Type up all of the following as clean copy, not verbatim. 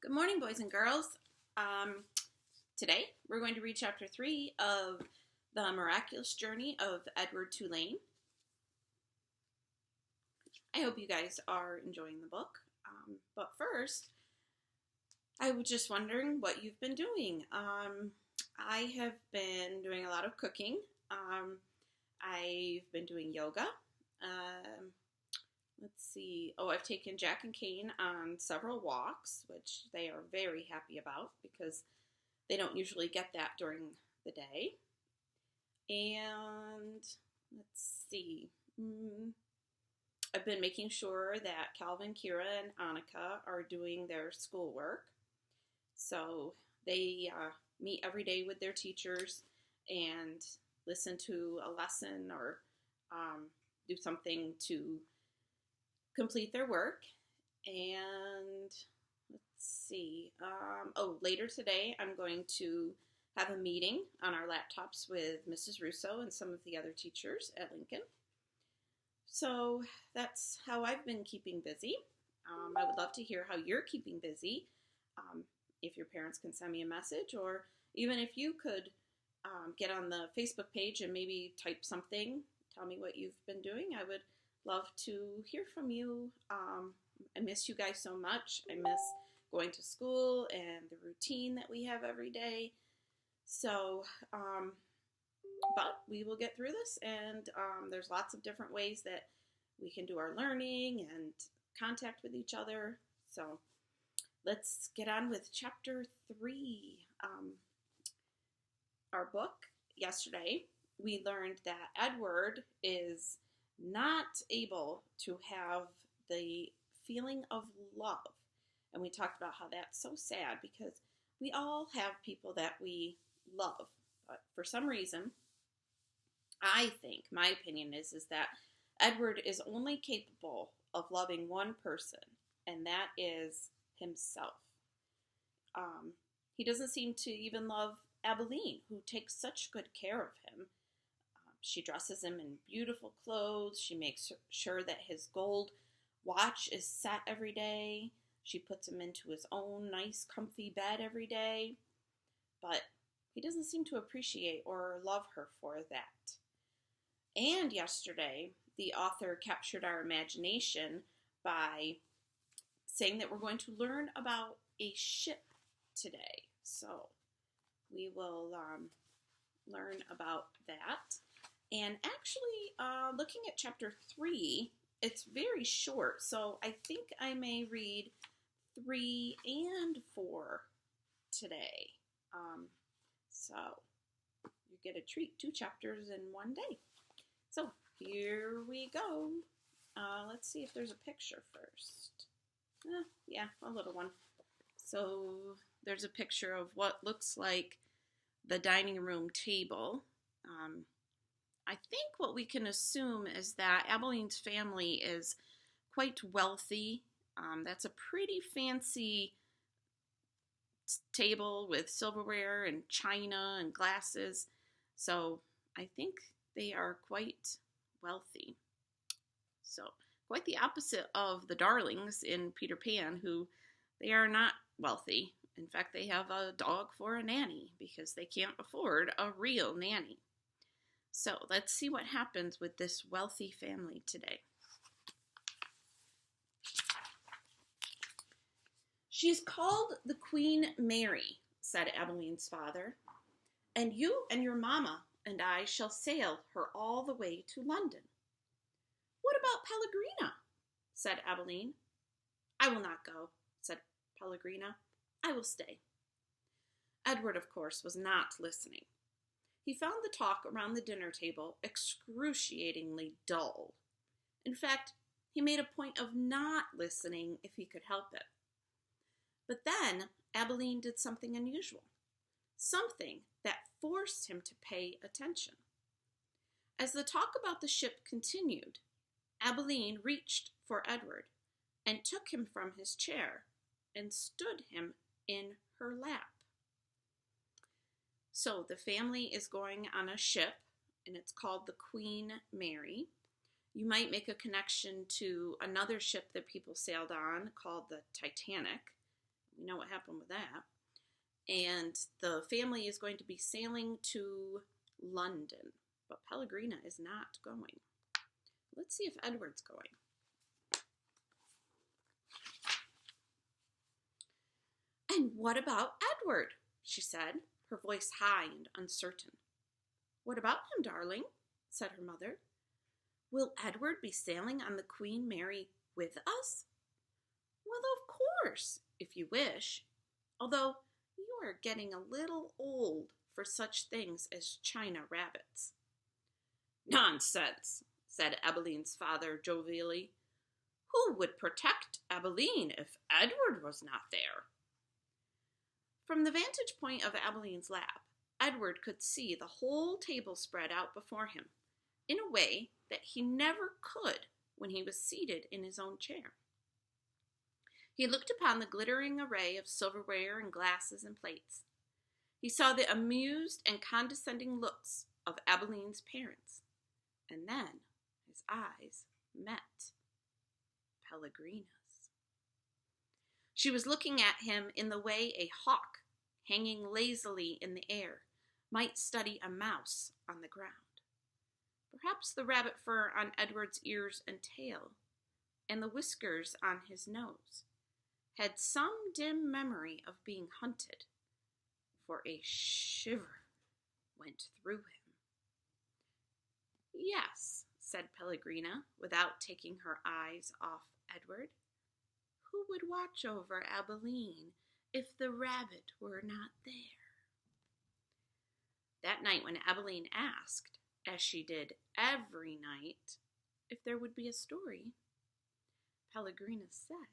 Good morning, boys and girls. Today, we're going to read Chapter 3 of The Miraculous Journey of Edward Tulane. I hope you guys are enjoying the book. But first, I was just wondering what you've been doing. I have been doing a lot of cooking. I've been doing yoga. Let's see. Oh, I've taken Jack and Kane on several walks, which they are very happy about because they don't usually get that during the day. And let's see. I've been making sure that Calvin, Kira, and Annika are doing their schoolwork. So they meet every day with their teachers and listen to a lesson or do something to complete their work. And let's see. Later today, I'm going to have a meeting on our laptops with Mrs. Russo and some of the other teachers at Lincoln. So that's how I've been keeping busy. I would love to hear how you're keeping busy. If your parents can send me a message, or even if you could get on the Facebook page and maybe type something, tell me what you've been doing. I would love to hear from you. I miss you guys so much. I miss going to school and the routine that we have every day. So, but we will get through this, and there's lots of different ways that we can do our learning and contact with each other. So let's get on with Chapter 3. Our book, yesterday, we learned that Edward is not able to have the feeling of love. And we talked about how that's so sad because we all have people that we love. But for some reason, I think, my opinion is that Edward is only capable of loving one person, and that is himself. He doesn't seem to even love Abilene, who takes such good care of him. She dresses him in beautiful clothes. She makes sure that his gold watch is set every day. She puts him into his own nice, comfy bed every day. But he doesn't seem to appreciate or love her for that. And yesterday, the author captured our imagination by saying that we're going to learn about a ship today. So we will learn about that. And actually, looking at Chapter 3, it's very short, so I think I may read 3 and 4 today. So you get a treat, 2 chapters in one day. So here we go. Let's see if there's a picture first. Yeah, a little one. So there's a picture of what looks like the dining room table. I think what we can assume is that Abilene's family is quite wealthy. That's a pretty fancy table with silverware and china and glasses. So I think they are quite wealthy. So quite the opposite of the Darlings in Peter Pan, who they are not wealthy. In fact, they have a dog for a nanny because they can't afford a real nanny. So let's see what happens with this wealthy family today. "She's called the Queen Mary," said Abilene's father, "and you and your mamma and I shall sail her all the way to London." "What about Pellegrina?" said Abilene. "I will not go," said Pellegrina. "I will stay." Edward, of course, was not listening. He found the talk around the dinner table excruciatingly dull. In fact, he made a point of not listening if he could help it. But then Abilene did something unusual, something that forced him to pay attention. As the talk about the ship continued, Abilene reached for Edward and took him from his chair and stood him in her lap. So the family is going on a ship, and it's called the Queen Mary. You might make a connection to another ship that people sailed on called the Titanic, You know what happened with that. And the family is going to be sailing to London, but Pellegrina is not going. Let's see if Edward's going. And what about Edward? She said, her voice high and uncertain. What about him, darling? Said her mother. Will Edward be sailing on the Queen Mary with us? Well, of course, if you wish, although you are getting a little old for such things as China rabbits. Nonsense, said Abeline's father jovially. Who would protect Abeline if Edward was not there? From the vantage point of Abeline's lap, Edward could see the whole table spread out before him, in a way that he never could when he was seated in his own chair. He looked upon the glittering array of silverware and glasses and plates. He saw the amused and condescending looks of Abeline's parents, and then his eyes met Pellegrina's. She was looking at him in the way a hawk, hanging lazily in the air, might study a mouse on the ground. Perhaps the rabbit fur on Edward's ears and tail, and the whiskers on his nose, had some dim memory of being hunted, for a shiver went through him. Yes, said Pellegrina, without taking her eyes off Edward. Who would watch over Abeline if the rabbit were not there? That night when Abeline asked, as she did every night, if there would be a story, Pellegrina said,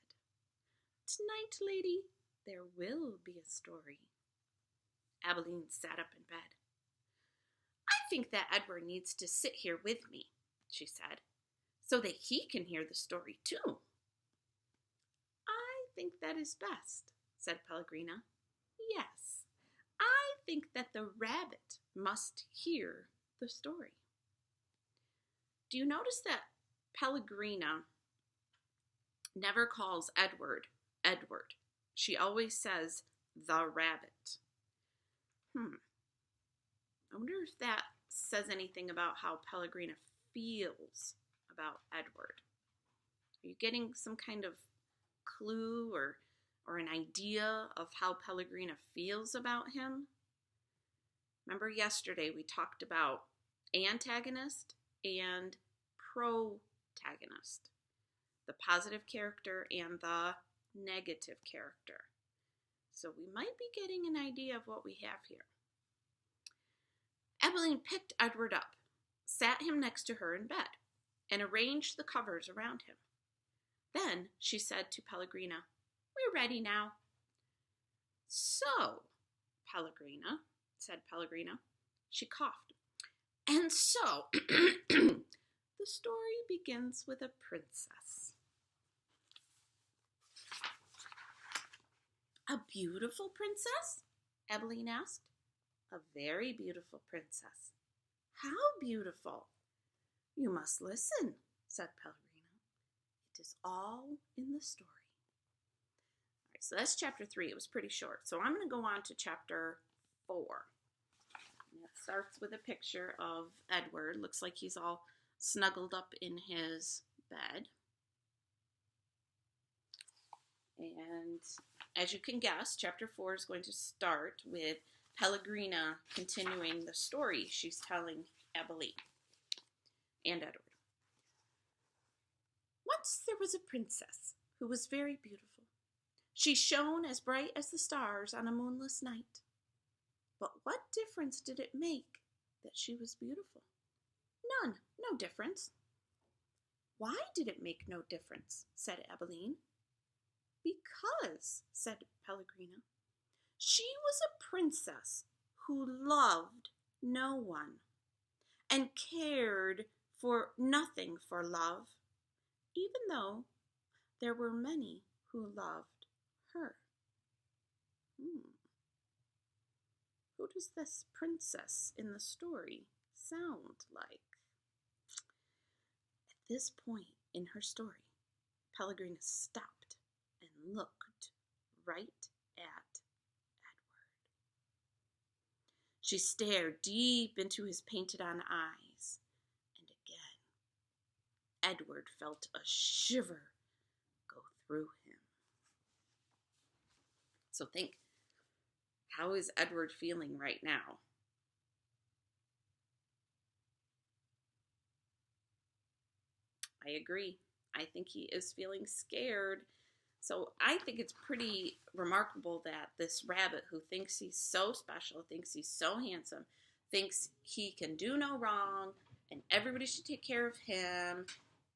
Tonight, lady, there will be a story. Abeline sat up in bed. I think that Edward needs to sit here with me, she said, so that he can hear the story too. I think that is best, said Pellegrina. Yes, I think that the rabbit must hear the story. Do you notice that Pellegrina never calls Edward Edward? She always says the rabbit. I wonder if that says anything about how Pellegrina feels about Edward. Are you getting some kind of clue or an idea of how Pellegrina feels about him? Remember yesterday we talked about antagonist and protagonist, the positive character and the negative character. So we might be getting an idea of what we have here. Abeline picked Edward up, sat him next to her in bed, and arranged the covers around him. Then she said to Pellegrina, We're ready now. So, Pellegrina, said Pellegrina. She coughed. And so, the story begins with a princess. A beautiful princess? Abeline asked. A very beautiful princess. How beautiful? You must listen, said Pellegrina. It is all in the story. All right, so that's chapter 3. It was pretty short. So I'm going to go on to chapter 4. And it starts with a picture of Edward. Looks like he's all snuggled up in his bed. And as you can guess, chapter 4 is going to start with Pellegrina continuing the story she's telling Abeline and Edward. Once there was a princess who was very beautiful. She shone as bright as the stars on a moonless night. But what difference did it make that she was beautiful? None, no difference. Why did it make no difference? Said Abeline. Because, said Pellegrina, she was a princess who loved no one and cared for nothing for love, even though there were many who loved her. Who does this princess in the story sound like? At this point in her story, Pellegrina stopped and looked right She stared deep into his painted-on eyes, and again, Edward felt a shiver go through him. So think, how is Edward feeling right now? I agree. I think he is feeling scared. So I think it's pretty remarkable that this rabbit who thinks he's so special, thinks he's so handsome, thinks he can do no wrong, and everybody should take care of him,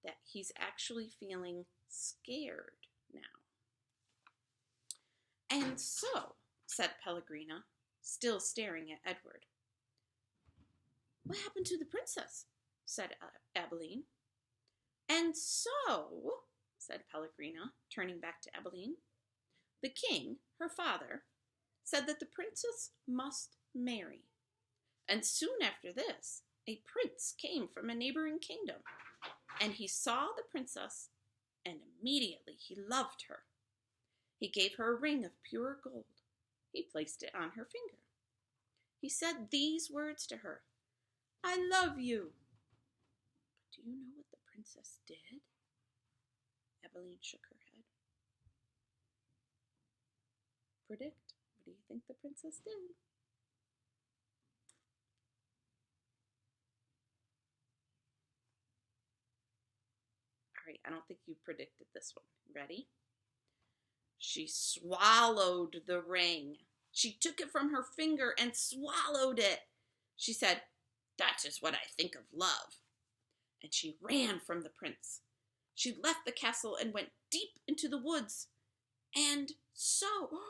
that he's actually feeling scared now. And so, said Pellegrina, still staring at Edward. What happened to the princess? Said Abilene. And so, said Pellegrina, turning back to Abilene, the king, her father, said that the princess must marry. And soon after this, a prince came from a neighboring kingdom, and he saw the princess, and immediately he loved her. He gave her a ring of pure gold. He placed it on her finger. He said these words to her, I love you. But do you know what the princess did? Abilene shook her head. Predict. What do you think the princess did? All right, I don't think you predicted this one. Ready? She swallowed the ring. She took it from her finger and swallowed it. She said, that is what I think of love. And she ran from the prince. She left the castle and went deep into the woods. And so what?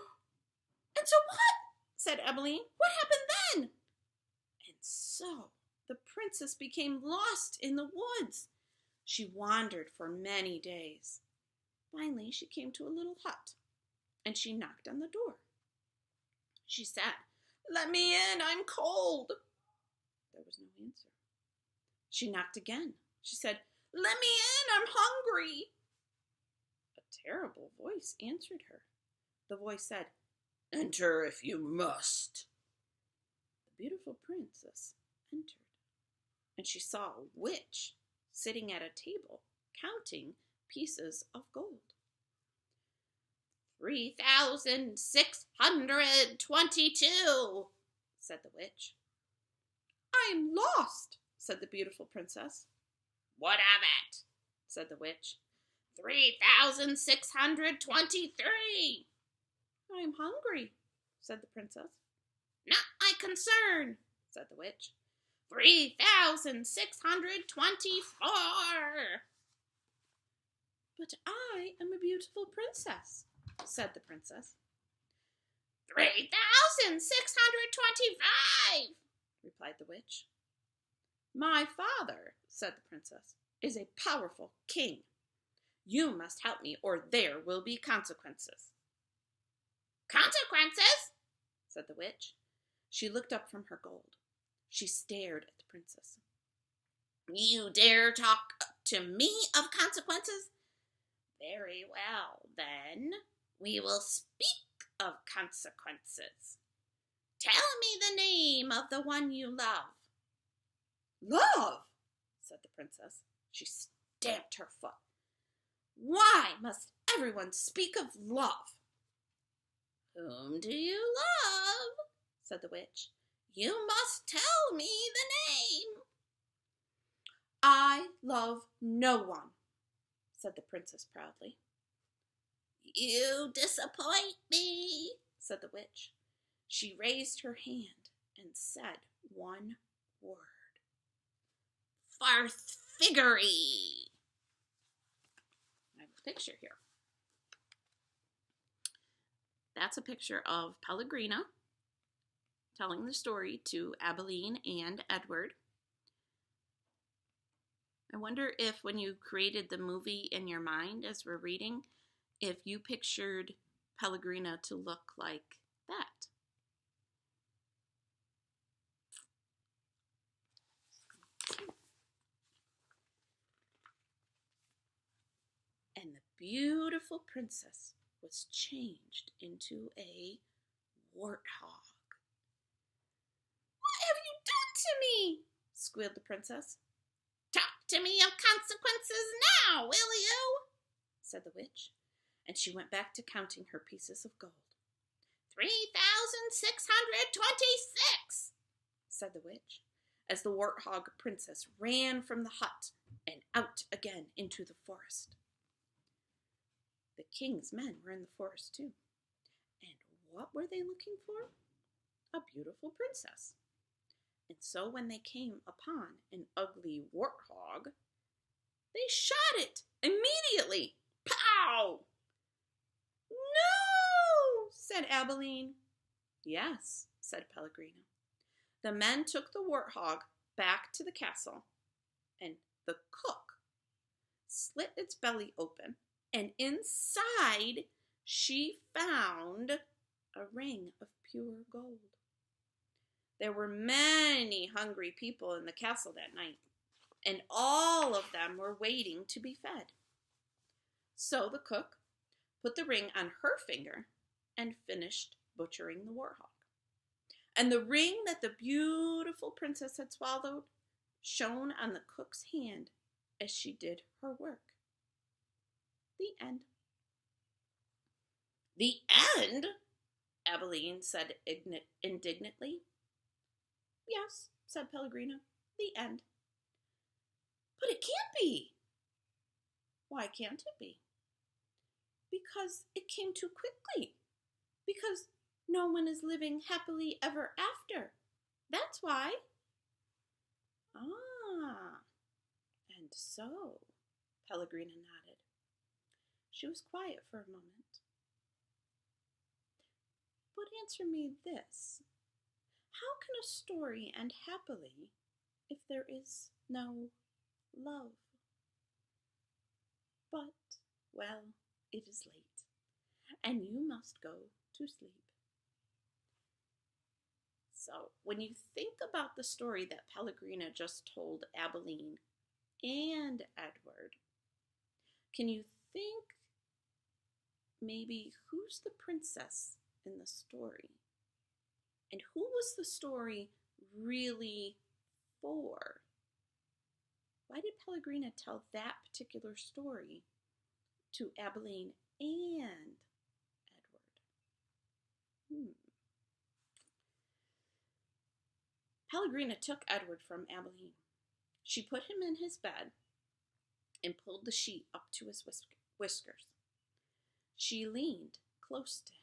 Said Abilene. What happened then? And so the princess became lost in the woods. She wandered for many days. Finally, she came to a little hut, and she knocked on the door. She said, Let me in, I'm cold. There was no answer. She knocked again. She said, Let me in, I'm hungry. A terrible voice answered her. The voice said, Enter if you must. The beautiful princess entered, and she saw a witch sitting at a table, counting pieces of gold. 3,622, said the witch. I'm lost, said the beautiful princess. What of it? Said the witch. 3,623. I'm hungry, said the princess. Not my concern, said the witch. 3,624. But I am a beautiful princess, said the princess. 3,625, replied the witch. My father, said the princess, is a powerful king. You must help me, or there will be consequences. Consequences? Said the witch. She looked up from her gold. She stared at the princess. You dare talk to me of consequences? Very well, then. We will speak of consequences. Tell me the name of the one you love. Love, said the princess. She stamped her foot. Why must everyone speak of love? Whom do you love? Said the witch. You must tell me the name. I love no one, said the princess proudly. You disappoint me, said the witch. She raised her hand and said one word. Farthiggery. I have a picture here. That's a picture of Pellegrina telling the story to Abilene and Edward. I wonder if when you created the movie in your mind as we're reading, if you pictured Pellegrina to look like that. And the beautiful princess was changed into a warthog. to me, squealed the princess. Talk to me of consequences now, will you? Said the witch, and she went back to counting her pieces of gold. 3,626, said the witch, as the warthog princess ran from the hut and out again into the forest. The king's men were in the forest too, and what were they looking for? A beautiful princess. And so when they came upon an ugly warthog, they shot it immediately. Pow! No, said Abilene. Yes, said Pellegrino. The men took the warthog back to the castle, and the cook slit its belly open, and inside she found a ring of pure gold. There were many hungry people in the castle that night, and all of them were waiting to be fed. So the cook put the ring on her finger and finished butchering the warthog. And the ring that the beautiful princess had swallowed shone on the cook's hand as she did her work. The end. The end? Abilene said indignantly. Yes, said Pellegrino, the end. But it can't be. Why can't it be? Because it came too quickly. Because no one is living happily ever after. That's why. Ah, and so, Pellegrina nodded. She was quiet for a moment. But answer me this. How can a story end happily if there is no love? But, well, it is late, and you must go to sleep. So, when you think about the story that Pellegrina just told Abilene and Edward, can you think maybe who's the princess in the story? And who was the story really for? Why did Pellegrina tell that particular story to Abilene and Edward? Pellegrina took Edward from Abilene. She put him in his bed and pulled the sheet up to his whiskers. She leaned close to him.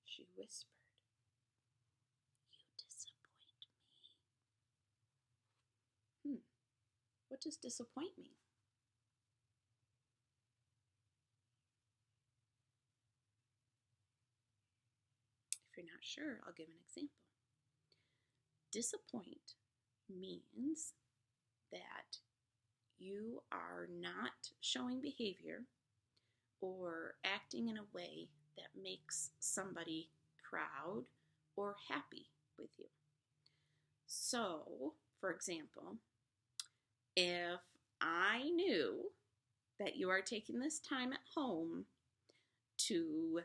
She whispered, "You disappoint me." What does disappoint mean? If you're not sure, I'll give an example. Disappoint means that you are not showing behavior or acting in a way that makes somebody proud or happy with you. So, for example, if I knew that you are taking this time at home to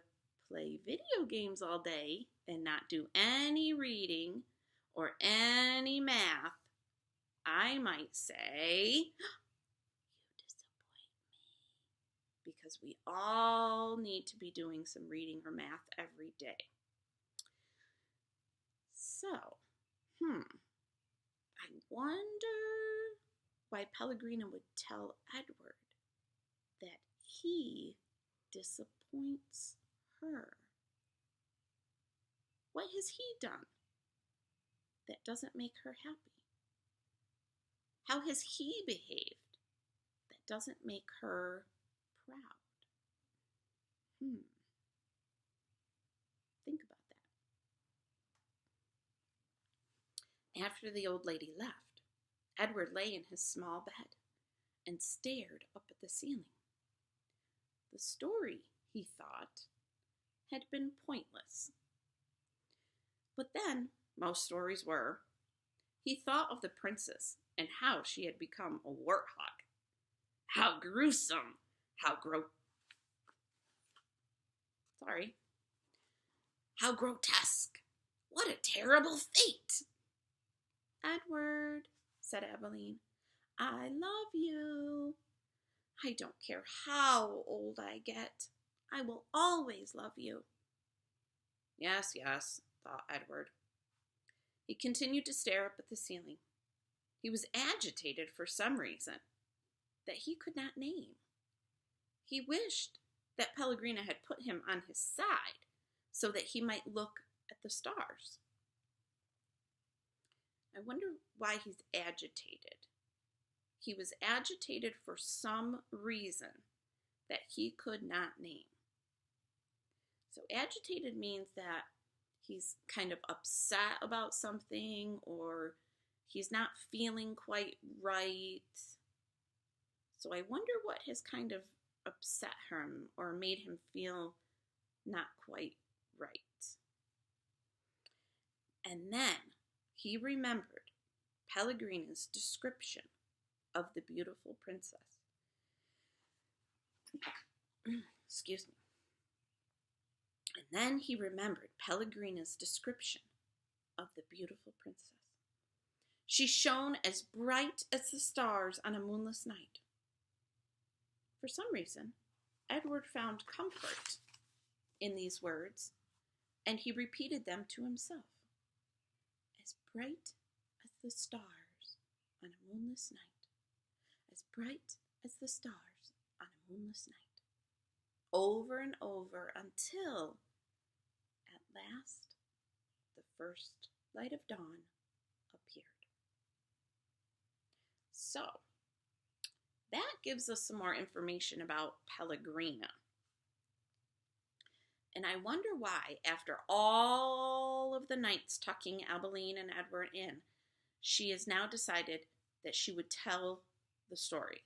play video games all day and not do any reading or any math, I might say, "You disappoint me," because we all need to be doing some reading or math every day. So, I wonder why Pellegrina would tell Edward that he disappoints her. What has he done that doesn't make her happy? How has he behaved that doesn't make her proud? Think about that. After the old lady left, Edward lay in his small bed and stared up at the ceiling. The story, he thought, had been pointless. But then, most stories were. He thought of the princess and how she had become a warthog. How gruesome! How grotesque What a terrible fate! Edward, said Abilene, I love you. I don't care how old I get. I will always love you. Yes, yes, thought Edward. He continued to stare up at the ceiling. He was agitated for some reason that he could not name. He wished that Pellegrina had put him on his side so that he might look at the stars. I wonder why he's agitated. He was agitated for some reason that he could not name. So agitated means that he's kind of upset about something, or he's not feeling quite right. So I wonder what has kind of upset him or made him feel not quite right. And then he remembered Pellegrina's description of the beautiful princess. Excuse me. And then he remembered Pellegrina's description of the beautiful princess. She shone as bright as the stars on a moonless night. For some reason, Edward found comfort in these words, and he repeated them to himself. As bright as the stars on a moonless night. As bright as the stars on a moonless night. Over and over until, at last, the first light of dawn appeared. So, that gives us some more information about Pellegrina. And I wonder why, after all of the nights tucking Abilene and Edward in, she has now decided that she would tell the story.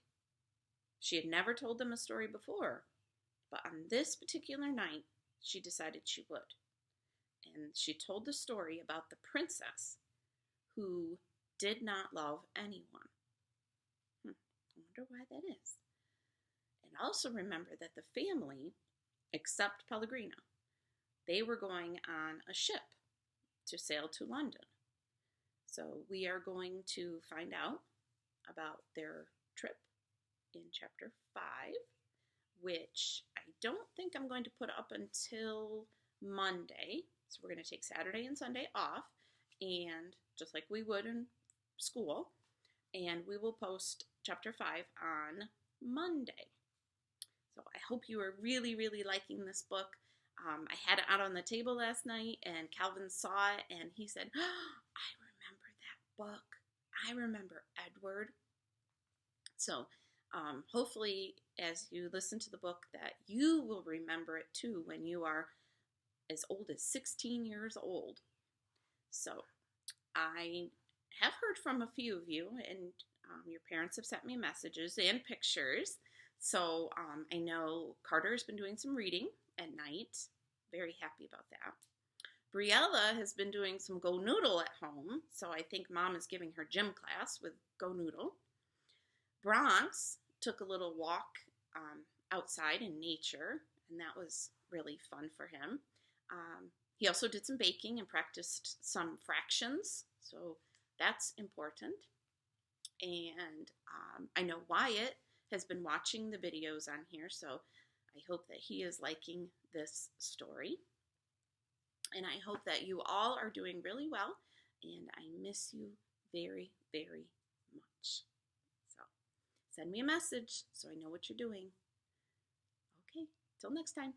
She had never told them a story before, but on this particular night, she decided she would. And she told the story about the princess who did not love anyone. I wonder why that is. And also remember that the family, except Pellegrina, they were going on a ship to sail to London. So we are going to find out about their trip in chapter 5, which I don't think I'm going to put up until Monday. So we're going to take Saturday and Sunday off, and just like we would in school, and we will post chapter 5 on Monday. So I hope you are really, really liking this book. I had it out on the table last night, and Calvin saw it, and he said, oh, I remember that book. I remember Edward. So hopefully as you listen to the book that you will remember it too when you are as old as 16 years old. So I have heard from a few of you, and your parents have sent me messages and pictures. So I know Carter has been doing some reading at night. Very happy about that. Briella has been doing some Go Noodle at home. So I think Mom is giving her gym class with Go Noodle. Bronx took a little walk outside in nature, and that was really fun for him. He also did some baking and practiced some fractions, so that's important. And I know Wyatt has been watching the videos on here, so I hope that he is liking this story. And I hope that you all are doing really well, and I miss you very, very much. So send me a message so I know what you're doing. Okay, till next time.